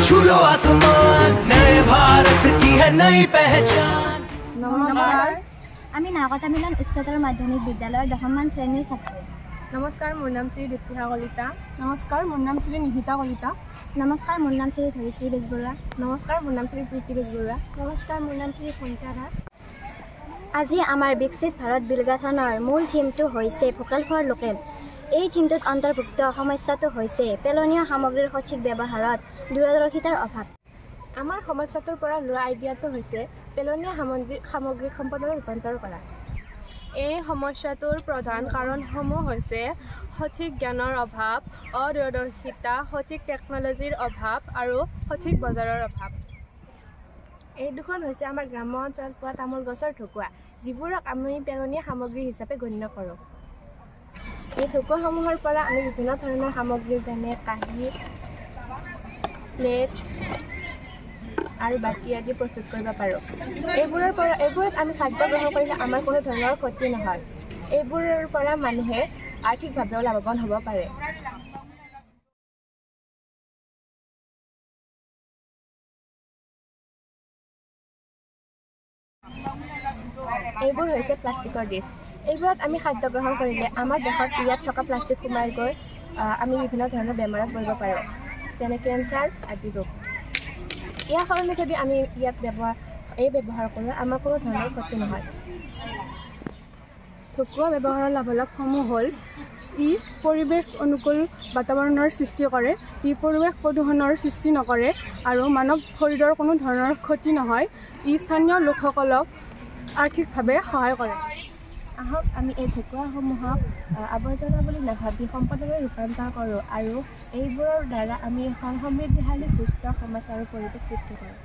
छूलो आसमान, नए भारत की है नई पहचान। নমস্কাৰ আমি নাগতা মিলন উচ্চতৰ মাধ্যমিক বিদ্যালয়ৰ 10মান শ্ৰেণীৰ ছাত্ৰী। নমস্কাৰ, মোৰ নাম শ্ৰী দীপশিখা কলিতা। নমস্কাৰ, মোৰ নাম শ্ৰী নিহিতা কলিতা। নমস্কাৰ, মোৰ নাম শ্ৰী ধৰিত্ৰী বেজবৰুৱা। নমস্কাৰ, মোৰ নাম শ্ৰী প্ৰীতি বেজবৰুৱা। নমস্কাৰ, মোৰ নাম শ্ৰী ফণিতা দাস। আজি আমাৰ বিকশিত ভাৰত বিলগাথনৰ মূল থিমটো হৈছে ভোকেল ফৰ লোকেল। এই থিমটোত অন্তৰ্ভুক্ত সমস্যাটো হৈছে পেলনীয়া সামগ্ৰীৰ সঠিক ব্যৱহাৰত দূৰদৰ্শিতাৰ অভাৱ। আমাৰ সমস্যাটোৰ পৰা লোৱা আইডিয়াটো হৈছে পেলনীয়া সামগ্ৰিক সম্পদলৈ ৰূপান্তৰ কৰা। এই সমস্যাটোৰ প্ৰধান কাৰণসমূহ হৈছে সঠিক জ্ঞানৰ অভাৱ, অদূৰদৰ্শিতা, সঠিক টেকন'লজিৰ অভাৱ আৰু সঠিক বজাৰৰ অভাৱ। এই দুখন হৈছে আমাৰ গ্ৰাম্য অঞ্চলত পোৱা তামোল গছৰ ঢকুৱা, যিবোৰক আমি পেলনীয়া সামগ্ৰী হিচাপে গণ্য কৰোঁ। এই ঢকুৱাসমূহৰ পৰা আমি বিভিন্ন ধৰণৰ সামগ্ৰী যেনে কাঁহী, প্লেট আৰু বাতি আদি প্ৰস্তুত কৰিব পাৰোঁ। এইবোৰত আমি খাদ্য গ্ৰহণ কৰিলে আমাৰ কোনো ধৰণৰ ক্ষতি নহয়। এইবোৰৰ পৰা মানুহে আৰ্থিকভাৱেও লাভৱান হ'ব পাৰে। এইবোৰ হৈছে প্লাষ্টিকৰ ডিছ। এইবোৰত আমি খাদ্য গ্ৰহণ কৰিলে আমাৰ দেহত ইয়াত থকা প্লাষ্টিক সোমাই গৈ আমি বিভিন্ন ধৰণৰ বেমাৰত পৰিব পাৰোঁ, যেনে কেঞ্চাৰ আদি ৰোগ। ইয়াৰ সলনি যদি আমি ব্যৱহাৰ কৰোঁ, আমাৰ কোনো ধৰণৰ ক্ষতি নহয়। ঢকুৱা ব্যৱহাৰৰ লাভালাভসমূহ হ'ল ই পৰিৱেশ অনুকূল বাতাবৰণৰ সৃষ্টি কৰে, ই পৰিৱেশ প্ৰদূষণৰ সৃষ্টি নকৰে আৰু মানৱ শৰীৰৰ কোনো ধৰণৰ ক্ষতি নহয়। ই স্থানীয় লোকসকলক আৰ্থিকভাৱে সহায় কৰে। আহক আমি এই ঢকুৱাসমূহক আৱৰ্জনা বুলি নাভাবি সম্পদলৈ ৰূপান্তৰ কৰোঁ আৰু এইবোৰৰ দ্বাৰা আমি এখন সমৃদ্ধিশালী সুস্থ সমাজ আৰু পৰিৱেশ সৃষ্টি কৰোঁ।